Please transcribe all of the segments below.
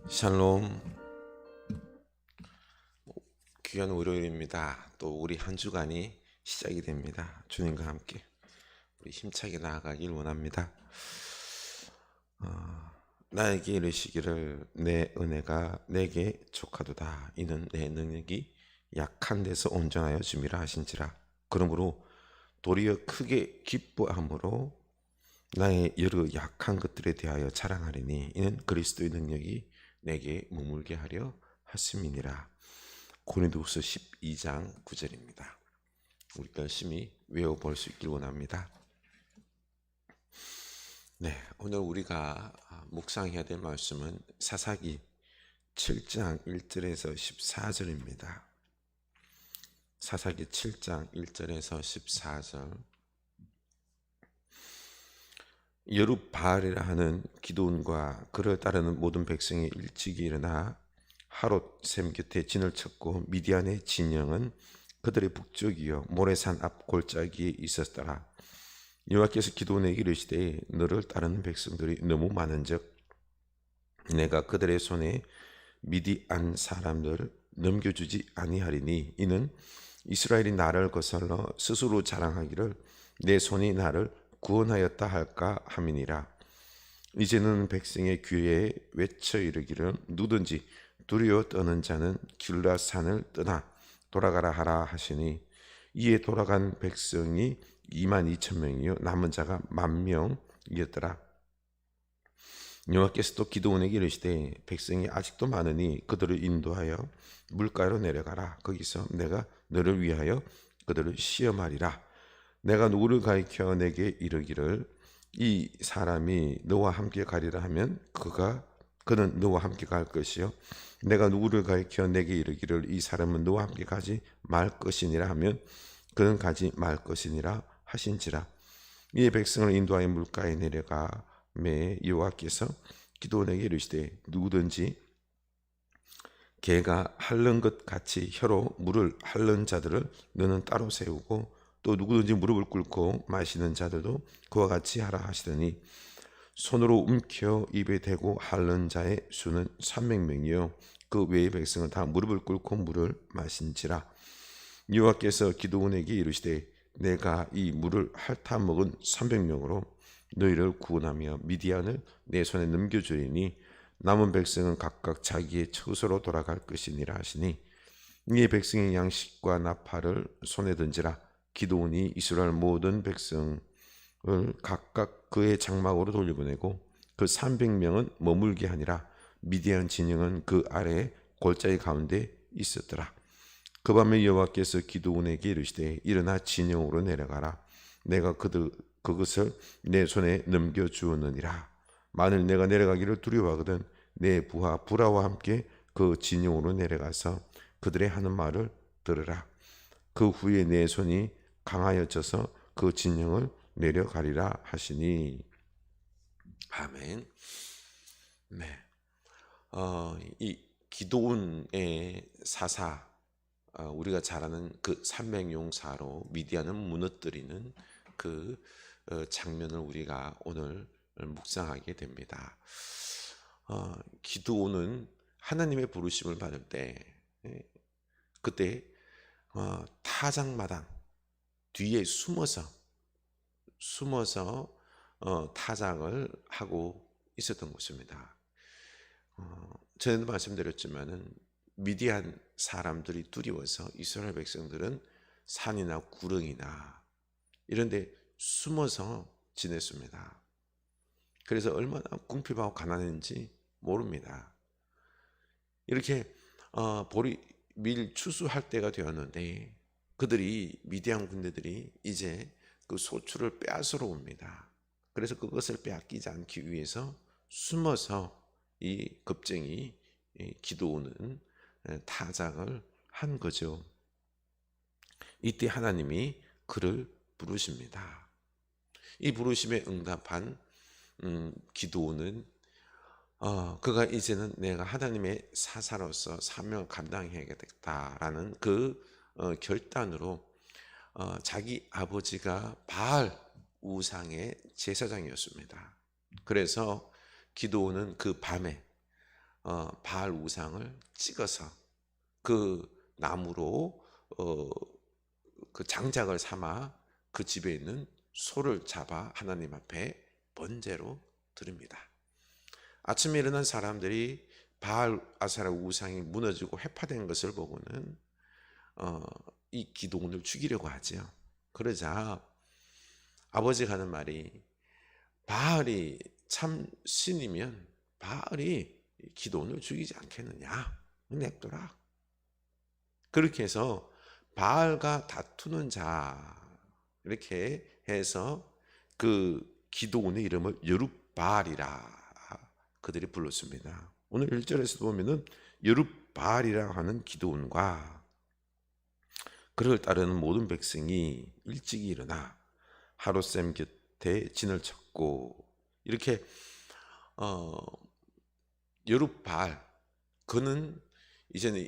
샬롬. 귀한 월요일입니다. 또 우리 한 주간이 시작이 됩니다. 주님과 함께 우리 힘차게 나아가길 원합니다. 나에게 이르시기를 내 은혜가 내게 족하도다. 이는 내 능력이 약한 데서 온전하여 줌이라 하신지라. 그러므로 도리어 크게 기뻐함으로 나의 여러 약한 것들에 대하여 자랑하리니 이는 그리스도의 능력이 내게 머물게 하려 하심이니라. 고린도후서 12장 9절입니다. 우리가 열심히 외워볼 수 있길 원합니다. 네, 오늘 우리가 묵상해야 될 말씀은 사사기 7장 1절에서 14절입니다. 사사기 7장 1절에서 14절. 여룹바알이라 하는 기드온과 그를 따르는 모든 백성이 일찍이 일어나 하롯 샘 곁에 진을 쳤고 미디안의 진영은 그들의 북쪽이요 모래산 앞 골짜기에 있었더라. 여호와께서 기드온에게 이르시되 너를 따르는 백성들이 너무 많은즉 내가 그들의 손에 미디안 사람들을 넘겨주지 아니하리니 이는 이스라엘이 나를 거슬러 스스로 자랑하기를 내 손이 나를 구원하였다 할까 함이니라. 이제는 백성의 귀에 외쳐 이르기를 누든지 두려워 떠는 자는 길라산을 떠나 돌아가라 하라 하시니 이에 돌아간 백성이 22,000명이요 남은 자가 10,000명이었더라. 여호와께서 또 기드온에게 이르시되 백성이 아직도 많으니 그들을 인도하여 물가로 내려가라. 거기서 내가 너를 위하여 그들을 시험하리라. 내가 누구를 가리켜 내게 이르기를 이 사람이 너와 함께 가리라 하면 그는 너와 함께 갈 것이요 내가 누구를 가리켜 내게 이르기를 이 사람은 너와 함께 가지 말 것이니라 하면 그는 가지 말 것이니라 하신지라. 이에 백성을 인도하여 물가에 내려가매 여호와께서 기드온에게 이르시되 누구든지 개가 핥는 것 같이 혀로 물을 핥는 자들을 너는 따로 세우고 또 누구든지 무릎을 꿇고 마시는 자들도 그와 같이 하라 하시더니 손으로 움켜 입에 대고 핥는 자의 수는 300명이요 그 외의 백성은 다 무릎을 꿇고 물을 마신지라. 여호와께서 기드온에게 이르시되 내가 이 물을 핥아 먹은 300명으로 너희를 구원하며 미디안을 내 손에 넘겨주리니 남은 백성은 각각 자기의 처소로 돌아갈 것이니라 하시니 이에 백성의 양식과 나팔을 손에 든지라. 기드온이 이스라엘 모든 백성을 각각 그의 장막으로 돌려보내고 그 300명은 머물게 하니라. 미디안 진영은 그 아래 골짜기 가운데 있었더라. 그 밤에 여호와께서 기드온에게 이르시되 일어나 진영으로 내려가라. 내가 그것을 내 손에 넘겨주었느니라. 만일 내가 내려가기를 두려워하거든 내 부하 부라와 함께 그 진영으로 내려가서 그들의 하는 말을 들으라. 그 후에 내 손이 강하여져서 그 진영을 내려가리라 하시니. 아멘. 네. 이 기드온의 사사, 우리가 잘 아는 그 300용사로 미디안을 무너뜨리는 그 장면을 우리가 오늘 묵상하게 됩니다. 기드온은 하나님의 부르심을 받을 때 그때 타작마당 뒤에 숨어서 타작을 하고 있었던 것입니다. 전에도 말씀드렸지만은 미디안 사람들이 두려워서 이스라엘 백성들은 산이나 구릉이나 이런 데 숨어서 지냈습니다. 그래서 얼마나 궁핍하고 가난했는지 모릅니다. 이렇게 밀 추수할 때가 되었는데 그들이 미디안 군대들이 이제 그 소출을 빼앗으러 옵니다. 그래서 그것을 빼앗기지 않기 위해서 숨어서 이 겁쟁이 기드온은 타작을 한 거죠. 이때 하나님이 그를 부르십니다. 이 부르심에 응답한 기드온은 그가 이제는 내가 하나님의 사사로서 사명을 감당해야겠다라는 그 결단으로 자기 아버지가 바알 우상의 제사장이었습니다. 그래서 기드온은 그 밤에 바알 우상을 찍어서 그 나무로 그 장작을 삼아 그 집에 있는 소를 잡아 하나님 앞에 번제로 드립니다. 아침에 일어난 사람들이 바알 아세라 우상이 무너지고 회파된 것을 보고는 이 기도원을 죽이려고 하죠. 그러자 아버지가 하는 말이, 바알이 참 신이면 바알이 기도원을 죽이지 않겠느냐, 냅둬라. 그렇게 해서 바알과 다투는 자, 이렇게 해서 그 기도원의 이름을 여룻바알이라 그들이 불렀습니다. 오늘 1절에서 보면은 여룻바알이라 하는 기도원과 그를 따르는 모든 백성이 일찍이 일어나 하롯셈 곁에 진을 쳤고, 이렇게 여룻바알, 그는 이제는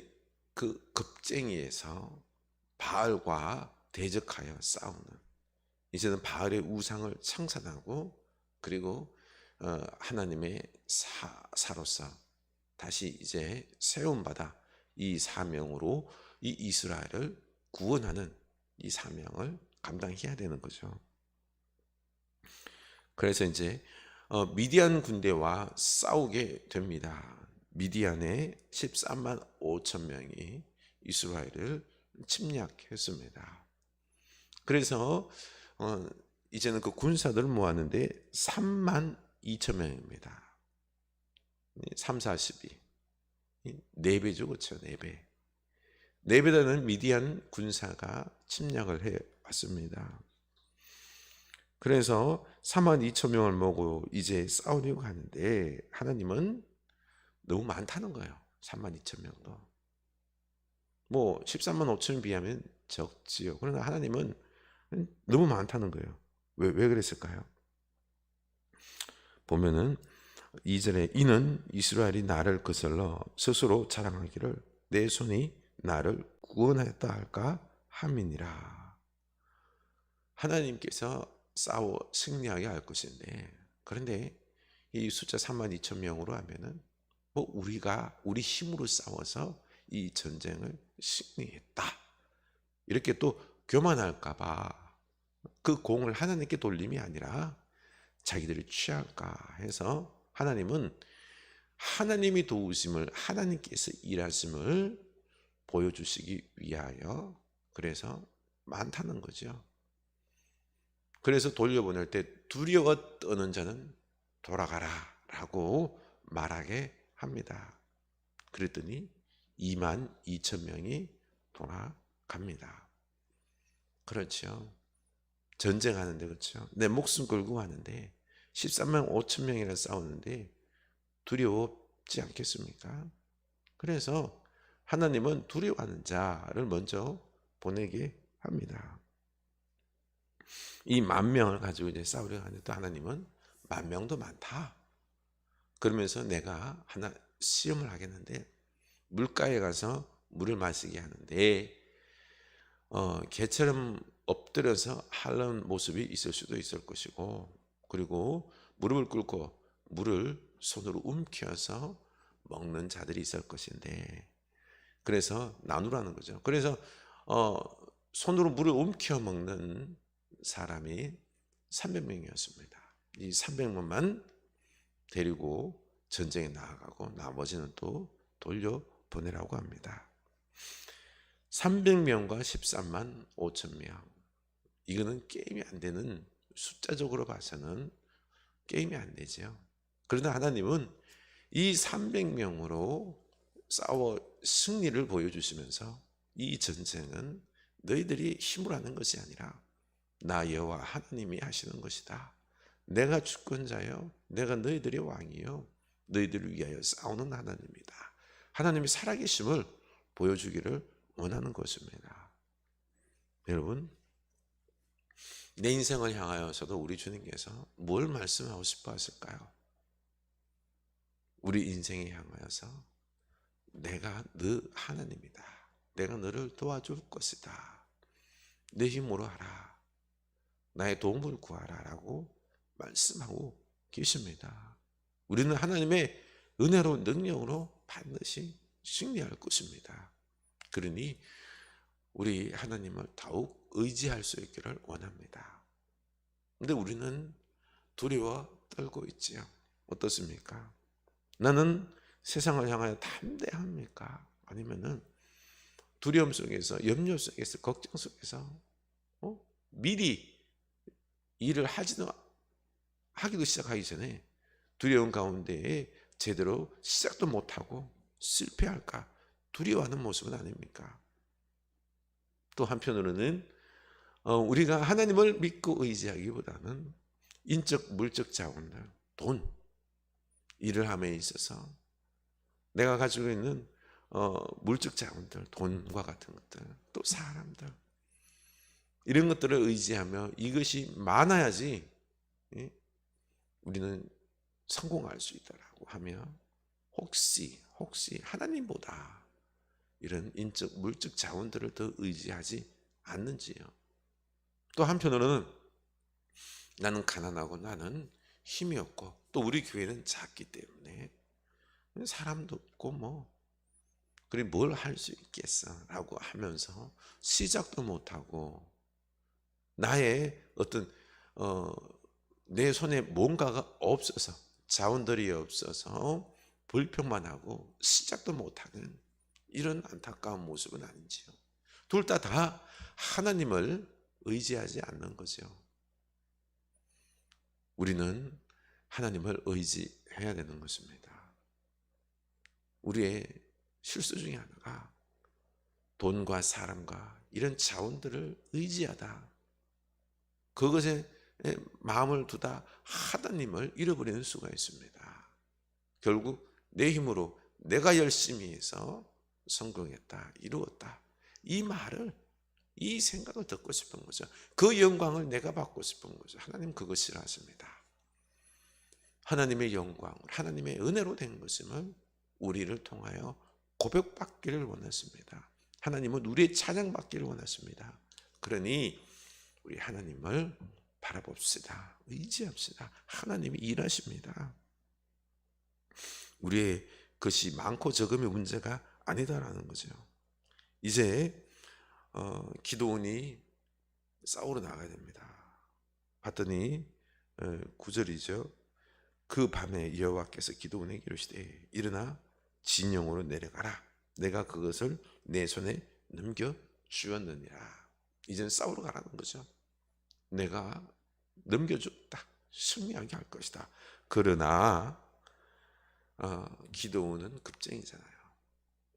그 겁쟁이에서 바알과 대적하여 싸우는, 이제는 바알의 우상을 청산하고 그리고 하나님의 사로서 다시 이제 세움받아 이 사명으로 이 이스라엘을 구원하는 이 사명을 감당해야 되는 거죠. 그래서 이제 미디안 군대와 싸우게 됩니다. 미디안의 13만 5천 명이 이스라엘을 침략했습니다. 그래서 이제는 그 군사들을 모았는데 3만 2천 명입니다. 3, 42. 4배죠, 그렇죠? 4배. 4배라는 미디안 군사가 침략을 해 왔습니다. 그래서 3만 2천 명을 모으고 이제 싸우려고 하는데 하나님은 너무 많다는 거예요. 3만 2천 명도. 뭐 13만 5천에 비하면 적지요. 그러나 하나님은 너무 많다는 거예요. 왜 그랬을까요? 보면은 2절에 이는 이스라엘이 나를 거슬러 스스로 자랑하기를 내 손이 나를 구원하였다 할까 함이니라. 하나님께서 싸워 승리하게 할 것인데, 그런데 이 숫자 3만 2천 명으로 하면은 뭐 우리 힘으로 싸워서 이 전쟁을 승리했다, 이렇게 또 교만할까봐 그 공을 하나님께 돌림이 아니라 자기들이 취할까 해서 하나님은 하나님이 도우심을, 하나님께서 일하심을 보여주시기 위하여 그래서 많다는 거죠. 그래서 돌려보낼 때 두려워 떠는 자는 돌아가라 라고 말하게 합니다. 그랬더니 2만 2천 명이 돌아갑니다. 그렇죠. 전쟁하는데, 그렇죠. 내 목숨 걸고 하는데 13만 5천 명이나 싸우는데 두려웠지 않겠습니까? 그래서 하나님은 두려워하는 자를 먼저 보내게 합니다. 이 10,000명을 가지고 이제 싸우려고 하는데 또 하나님은 10,000명도 많다. 그러면서 내가 하나 시험을 하겠는데 물가에 가서 물을 마시게 하는데 개처럼 엎드려서 하는 모습이 있을 수도 있을 것이고, 그리고 무릎을 꿇고 물을 손으로 움켜서 먹는 자들이 있을 것인데, 그래서 나누라는 거죠. 그래서 손으로 물을 움켜 먹는 사람이 300명이었습니다. 이 300명만 데리고 전쟁에 나아가고 나머지는 또 돌려보내라고 합니다. 300명과 13만 5천 명, 이거는 게임이 안 되는, 숫자적으로 봐서는 게임이 안 되죠. 그러나 하나님은 이 300명으로 싸워 승리를 보여주시면서 이 전쟁은 너희들이 힘으로 하는 것이 아니라 나 여호와 하나님이 하시는 것이다. 내가 주권자요, 내가 너희들의 왕이요, 너희들을 위하여 싸우는 하나님이다. 하나님이 살아계심을 보여주기를 원하는 것입니다. 여러분, 내 인생을 향하여서도 우리 주님께서 뭘 말씀하고 싶어 하실까요? 우리 인생에 향하여서 내가 너 하나님이다, 내가 너를 도와줄 것이다, 내 힘으로 하라, 나의 도움을 구하라 라고 말씀하고 계십니다. 우리는 하나님의 은혜로 능력으로 반드시 승리할 것입니다. 그러니 우리 하나님을 더욱 의지할 수 있기를 원합니다. 근데 우리는 두려워 떨고 있지요. 어떻습니까? 나는 세상을 향하여 담대합니까? 아니면은 두려움 속에서, 염려 속에서, 걱정 속에서 미리 일을 하기도 시작하기 전에 두려움 가운데에 제대로 시작도 못하고 실패할까 두려워하는 모습은 아닙니까? 또 한편으로는 우리가 하나님을 믿고 의지하기보다는 인적, 물적 자원들, 돈, 일을 함에 있어서 내가 가지고 있는 물적 자원들, 돈과 같은 것들, 또 사람들, 이런 것들을 의지하며 이것이 많아야지 우리는 성공할 수 있다라고 하며 혹시 하나님보다 이런 인적, 물적 자원들을 더 의지하지 않는지요. 또 한편으로는 나는 가난하고 나는 힘이 없고 또 우리 교회는 작기 때문에 사람도 없고 그래 뭘 할 수 있겠어 라고 하면서 시작도 못하고 나의 어떤 내 손에 뭔가가 없어서 자원들이 없어서 불평만 하고 시작도 못하는 이런 안타까운 모습은 아닌지요. 둘 다 하나님을 의지하지 않는 거죠. 우리는 하나님을 의지해야 되는 것입니다. 우리의 실수 중에 하나가 돈과 사람과 이런 자원들을 의지하다, 그것에 마음을 두다 하나님을 잃어버리는 수가 있습니다. 결국 내 힘으로 내가 열심히 해서 성공했다, 이루었다, 이 생각을 듣고 싶은 거죠. 그 영광을 내가 받고 싶은 거죠. 하나님 그거 싫어하십니다. 하나님의 영광, 하나님의 은혜로 된 것임을 우리를 통하여 고백받기를 원했습니다. 하나님은 우리의 찬양받기를 원했습니다. 그러니 우리 하나님을 바라봅시다. 의지합시다. 하나님이 일하십니다. 우리의 것이 많고 적음의 문제가 아니다라는 거죠. 이제 기도원이 싸우러 나가야 됩니다. 봤더니 9절이죠. 그 밤에 여호와께서 기도원에게 이르시되 일어나 진영으로 내려가라. 내가 그것을 내 손에 넘겨 주었느니라. 이제는 싸우러 가라는 거죠. 내가 넘겨줬다. 승리하게 할 것이다. 그러나 기도원은 급쟁이잖아요.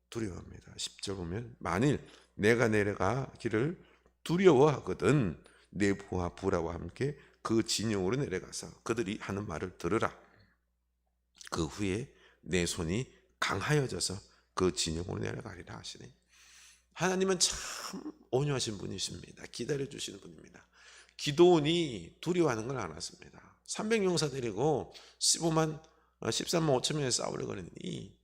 두려워합니다. 10절 보면 만일 내가 내려가기를 두려워하거든 내 부하 부라와 함께 그 진영으로 내려가서 그들이 하는 말을 들으라. 그 후에 내 손이 강하여져서 그 진영으로 내려가리라 하시네. 하나님은 참 온유하신 분이십니다. 기다려주시는 분입니다. 기도원이 두려워하는 걸 알았습니다. 300용사 데리고 13만 5천 명에 싸우려 그러니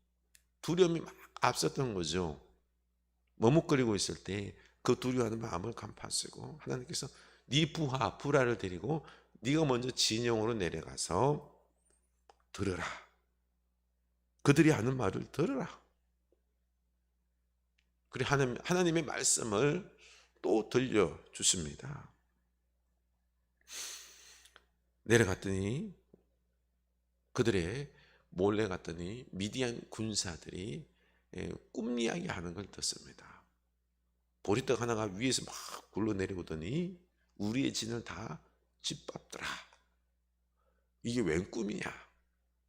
두려움이 막 앞섰던 거죠. 머뭇거리고 있을 때 그 두려워하는 마음을 간파하시고 하나님께서 네 부하 부라를 데리고 네가 먼저 진영으로 내려가서 들으라. 그들이 하는 말을 들으라. 그래 하나님의 말씀을 또 들려주십니다. 내려갔더니 그들의 몰래 갔더니 미디안 군사들이 꿈 이야기 하는 걸 듣습니다. 보리떡 하나가 위에서 막 굴러내려오더니 우리의 진을 다 짓밟더라. 이게 웬 꿈이냐?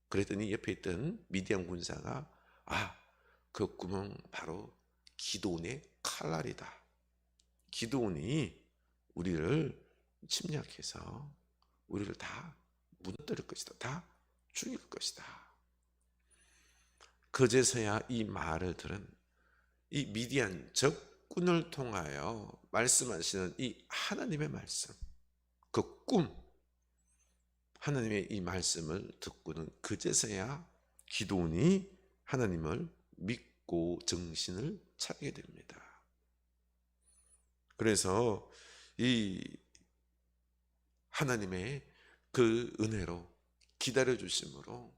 그랬더니 옆에 있던 미디안 군사가 그 꿈은 바로 기도원의 칼날이다. 기도원이 우리를 침략해서 우리를 다 무너뜨릴 것이다. 다 죽일 것이다. 그제서야 이 말을 들은 이 미디안 적군을 통하여 말씀하시는 이 하나님의 말씀, 그 꿈, 하나님의 이 말씀을 듣고는 그제서야 기도원이 하나님을 믿고 정신을 차리게 됩니다. 그래서 이 하나님의 그 은혜로 기다려 주심으로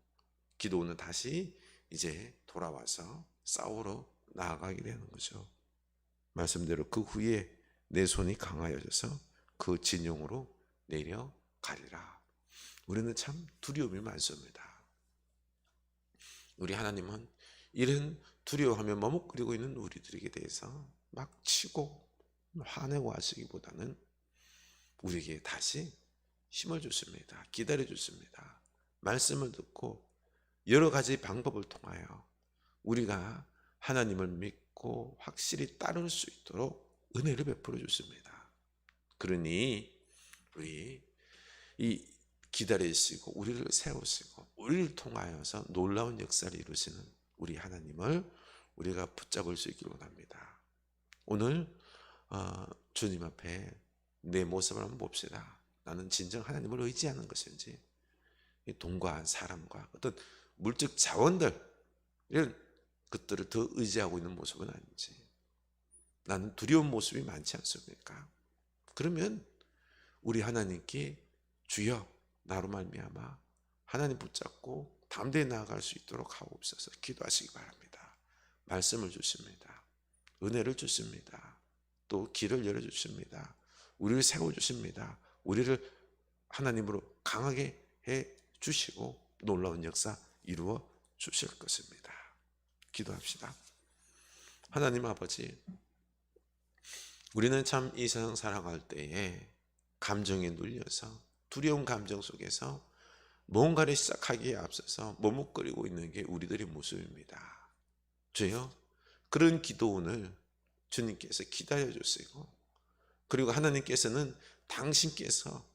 기도원은 다시 이제 돌아와서 싸우러 나아가게 되는 거죠. 말씀대로 그 후에 내 손이 강하여져서 그 진영으로 내려가리라. 우리는 참 두려움이 많습니다. 우리 하나님은 이런 두려워하며 머뭇거리고 있는 우리들에게 대해서 막 치고 화내고 하시기보다는 우리에게 다시 힘을 주십니다. 기다려 주십니다. 말씀을 듣고 여러 가지 방법을 통하여 우리가 하나님을 믿고 확실히 따를 수 있도록 은혜를 베풀어 주십니다. 그러니 우리 이 기다리시고 우리를 세우시고 우리를 통하여서 놀라운 역사를 이루시는 우리 하나님을 우리가 붙잡을 수 있기를 원합니다. 오늘 주님 앞에 내 모습을 한번 봅시다. 나는 진정 하나님을 의지하는 것인지, 돈과 사람과 어떤 물質 자원들 이런 것들을 더 의지하고 있는 모습은 아닌지, 나는 두려운 모습이 많지 않습니까? 그러면 우리 하나님께 주여 나로 말미암아 하나님 붙잡고 담대히 나아갈 수 있도록 하옵소서 기도하시기 바랍니다. 말씀을 주십니다. 은혜를 주십니다. 또 길을 열어주십니다. 우리를 세워주십니다. 우리를 하나님으로 강하게 해주시고 놀라운 역사 이루어 주실 것입니다. 기도합시다. 하나님 아버지, 우리는 참 이 세상 살아갈 때에 감정에 눌려서 두려운 감정 속에서 뭔가를 시작하기에 앞서서 머뭇거리고 있는 게 우리들의 모습입니다. 주여, 그런 기도 오늘 주님께서 기다려 주시고, 그리고 하나님께서는 당신께서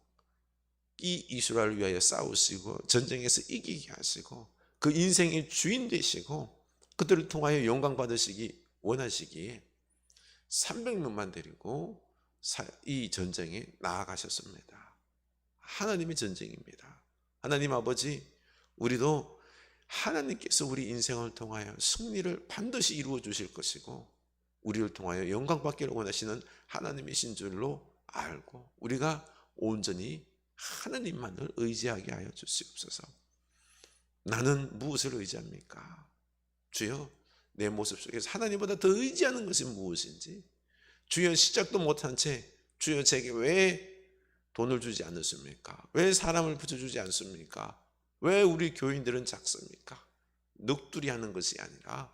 이 이스라엘을 위하여 싸우시고 전쟁에서 이기게 하시고 그 인생의 주인 되시고 그들을 통하여 영광 받으시기 원하시기에 300명만 데리고 이 전쟁에 나아가셨습니다. 하나님의 전쟁입니다. 하나님 아버지, 우리도 하나님께서 우리 인생을 통하여 승리를 반드시 이루어 주실 것이고 우리를 통하여 영광 받기를 원하시는 하나님이신 줄로 알고 우리가 온전히 하나님만을 의지하게 하여 주시옵소서. 나는 무엇을 의지합니까? 주여, 내 모습 속에서 하나님보다 더 의지하는 것이 무엇인지, 주여 시작도 못한 채 주여 제게 왜 돈을 주지 않으십니까? 왜 사람을 붙여주지 않습니까? 왜 우리 교인들은 작습니까? 넋두리 하는 것이 아니라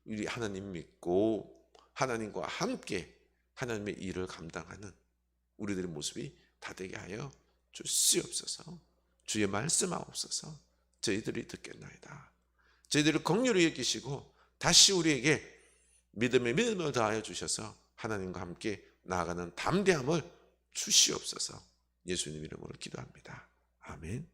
우리 하나님 믿고 하나님과 함께 하나님의 일을 감당하는 우리들의 모습이 다 되게 하여 주시옵소서. 주의 말씀하옵소서. 저희들이 듣겠나이다. 저희들을 긍휼히 여기시고 다시 우리에게 믿음을 더하여 주셔서 하나님과 함께 나아가는 담대함을 주시옵소서. 예수님 이름으로 기도합니다. 아멘.